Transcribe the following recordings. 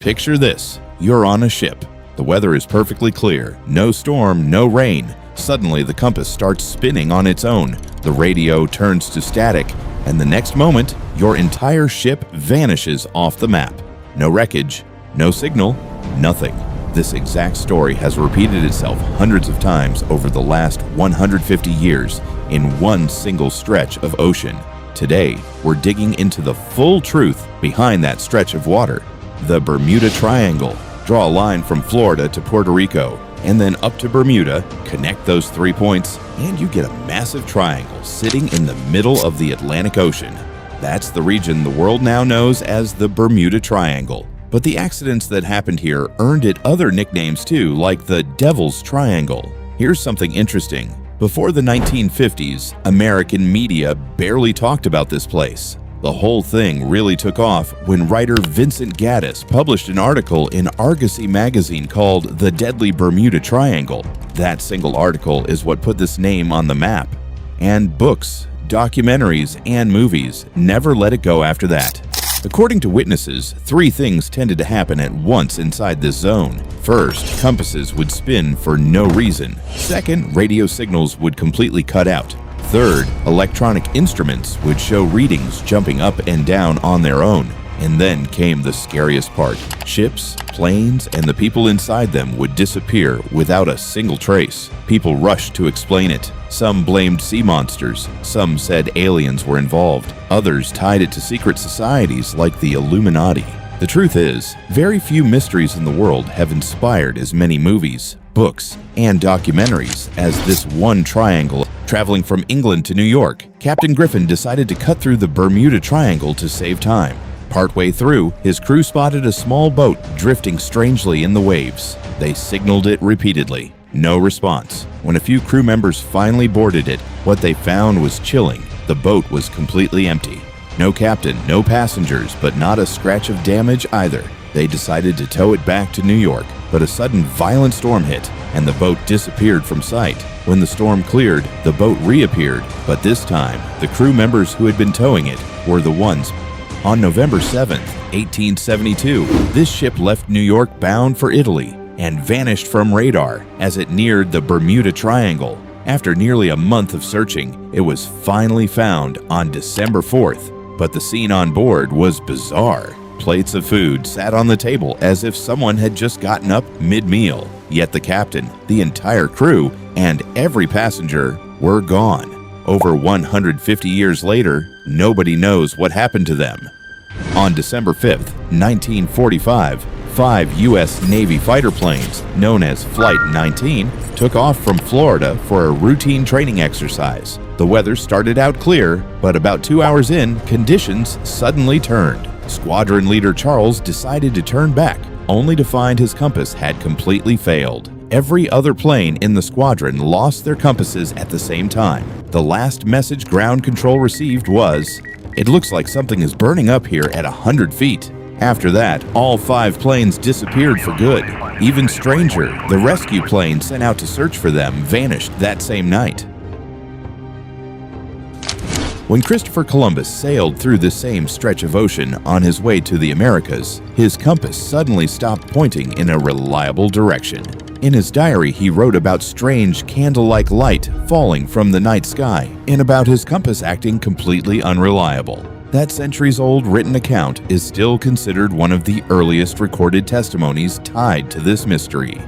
Picture this. You're on a ship. The weather is perfectly clear. No storm, no rain. Suddenly, the compass starts spinning on its own. The radio turns to static, and the next moment, your entire ship vanishes off the map. No wreckage, no signal, nothing. This exact story has repeated itself hundreds of times over the last 150 years in one single stretch of ocean. Today, we're digging into the full truth behind that stretch of water. The Bermuda Triangle. Draw a line from Florida to Puerto Rico, and then up to Bermuda, connect those 3 points, and you get a massive triangle sitting in the middle of the Atlantic Ocean. That's the region the world now knows as the Bermuda Triangle. But the accidents that happened here earned it other nicknames too, like the Devil's Triangle. Here's something interesting. Before the 1950s, American media barely talked about this place. The whole thing really took off when writer Vincent Gaddis published an article in Argosy magazine called The Deadly Bermuda Triangle. That single article is what put this name on the map. And books, documentaries, and movies never let it go after that. According to witnesses, 3 things tended to happen at once inside this zone. First, compasses would spin for no reason. Second, radio signals would completely cut out. Third, electronic instruments would show readings jumping up and down on their own. And then came the scariest part. Ships, planes, and the people inside them would disappear without a single trace. People rushed to explain it. Some blamed sea monsters. Some said aliens were involved. Others tied it to secret societies like the Illuminati. The truth is, very few mysteries in the world have inspired as many movies, books, and documentaries as this one triangle. Traveling from England to New York, Captain Griffin decided to cut through the Bermuda Triangle to save time. Partway through, his crew spotted a small boat drifting strangely in the waves. They signaled it repeatedly. No response. When a few crew members finally boarded it, what they found was chilling. The boat was completely empty. No captain, no passengers, but not a scratch of damage either. They decided to tow it back to New York, but a sudden violent storm hit, and the boat disappeared from sight. When the storm cleared, the boat reappeared, but this time, the crew members who had been towing it were the ones. On November 7, 1872, this ship left New York bound for Italy and vanished from radar as it neared the Bermuda Triangle. After nearly a month of searching, it was finally found on December 4th, but the scene on board was bizarre. Plates of food sat on the table as if someone had just gotten up mid-meal. Yet the captain, the entire crew, and every passenger were gone. Over 150 years later, nobody knows what happened to them. On December 5th, 1945, 5 U.S. Navy fighter planes, known as Flight 19, took off from Florida for a routine training exercise. The weather started out clear, but about 2 hours in, conditions suddenly turned. Squadron leader Charles decided to turn back, only to find his compass had completely failed. Every other plane in the squadron lost their compasses at the same time. The last message ground control received was, "It looks like something is burning up here at 100 feet. After that, all 5 planes disappeared for good. Even stranger, the rescue plane sent out to search for them vanished that same night. When Christopher Columbus sailed through the same stretch of ocean on his way to the Americas, his compass suddenly stopped pointing in a reliable direction. In his diary, he wrote about strange candle-like light falling from the night sky and about his compass acting completely unreliable. That centuries-old written account is still considered one of the earliest recorded testimonies tied to this mystery.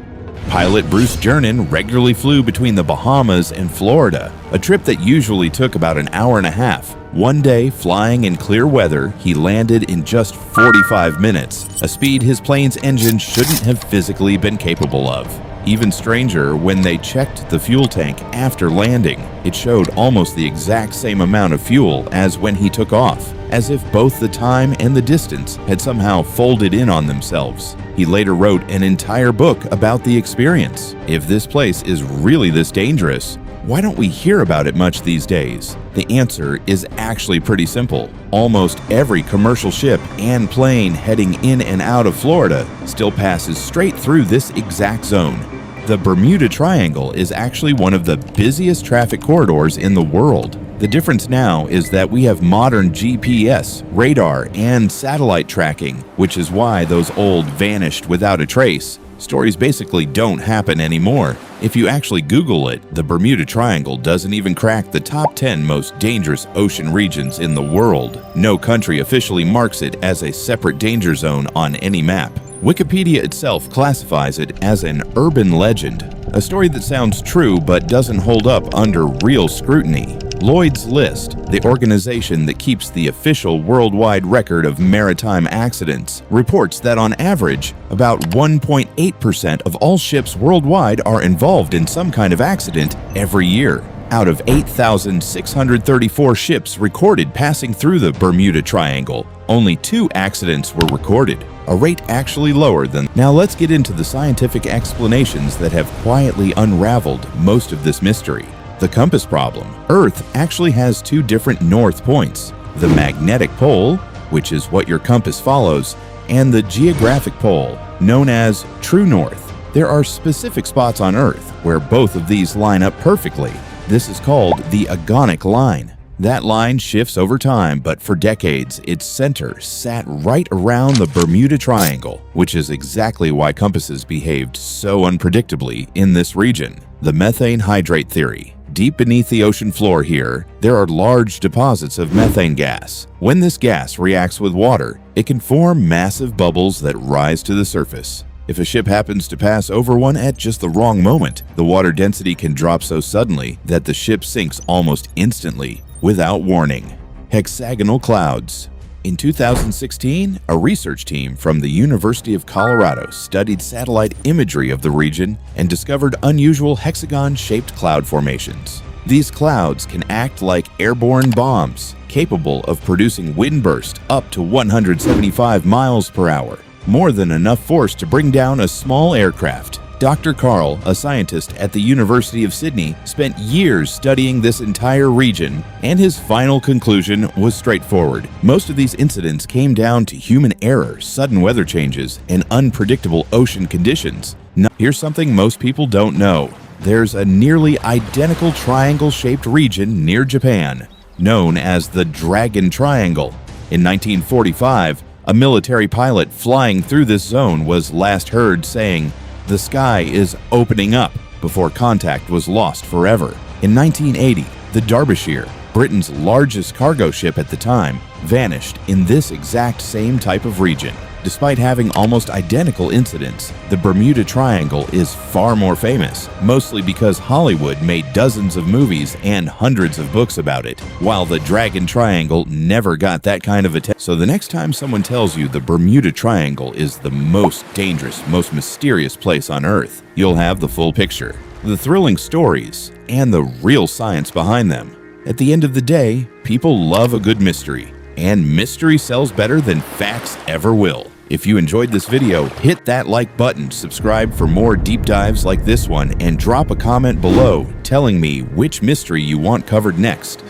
Pilot Bruce Gernon regularly flew between the Bahamas and Florida, a trip that usually took about an hour and a half. One day, flying in clear weather, he landed in just 45 minutes, a speed his plane's engine shouldn't have physically been capable of. Even stranger, when they checked the fuel tank after landing, it showed almost the exact same amount of fuel as when he took off, as if both the time and the distance had somehow folded in on themselves. He later wrote an entire book about the experience. If this place is really this dangerous, why don't we hear about it much these days? The answer is actually pretty simple. Almost every commercial ship and plane heading in and out of Florida still passes straight through this exact zone. The Bermuda Triangle is actually one of the busiest traffic corridors in the world. The difference now is that we have modern GPS, radar, and satellite tracking, which is why those old vanished without a trace stories basically don't happen anymore. If you actually Google it, the Bermuda Triangle doesn't even crack the top 10 most dangerous ocean regions in the world. No country officially marks it as a separate danger zone on any map. Wikipedia itself classifies it as an urban legend, a story that sounds true but doesn't hold up under real scrutiny. Lloyd's List, the organization that keeps the official worldwide record of maritime accidents, reports that on average, about 1.8% of all ships worldwide are involved in some kind of accident every year. Out of 8,634 ships recorded passing through the Bermuda Triangle, only 2 accidents were recorded, a rate actually lower than. Now let's get into the scientific explanations that have quietly unraveled most of this mystery. The compass problem. Earth actually has 2 different north points, the magnetic pole, which is what your compass follows, and the geographic pole, known as true north. There are specific spots on Earth where both of these line up perfectly. This is called the agonic line. That line shifts over time, but for decades, its center sat right around the Bermuda Triangle, which is exactly why compasses behaved so unpredictably in this region. The methane hydrate theory. Deep beneath the ocean floor here, there are large deposits of methane gas. When this gas reacts with water, it can form massive bubbles that rise to the surface. If a ship happens to pass over one at just the wrong moment, the water density can drop so suddenly that the ship sinks almost instantly, without warning. Hexagonal clouds. In 2016, a research team from the University of Colorado studied satellite imagery of the region and discovered unusual hexagon-shaped cloud formations. These clouds can act like airborne bombs, capable of producing wind bursts up to 175 miles per hour, more than enough force to bring down a small aircraft. Dr. Carl, a scientist at the University of Sydney, spent years studying this entire region, and his final conclusion was straightforward. Most of these incidents came down to human error, sudden weather changes, and unpredictable ocean conditions. Now, here's something most people don't know. There's a nearly identical triangle-shaped region near Japan, known as the Dragon Triangle. In 1945, a military pilot flying through this zone was last heard saying, "The sky is opening up," before contact was lost forever. In 1980, the Derbyshire, Britain's largest cargo ship at the time, vanished in this exact same type of region. Despite having almost identical incidents, the Bermuda Triangle is far more famous, mostly because Hollywood made dozens of movies and hundreds of books about it, while the Dragon Triangle never got that kind of attention. So the next time someone tells you the Bermuda Triangle is the most dangerous, most mysterious place on Earth, you'll have the full picture, the thrilling stories, and the real science behind them. At the end of the day, people love a good mystery, and mystery sells better than facts ever will. If you enjoyed this video, hit that like button, subscribe for more deep dives like this one, and drop a comment below telling me which mystery you want covered next.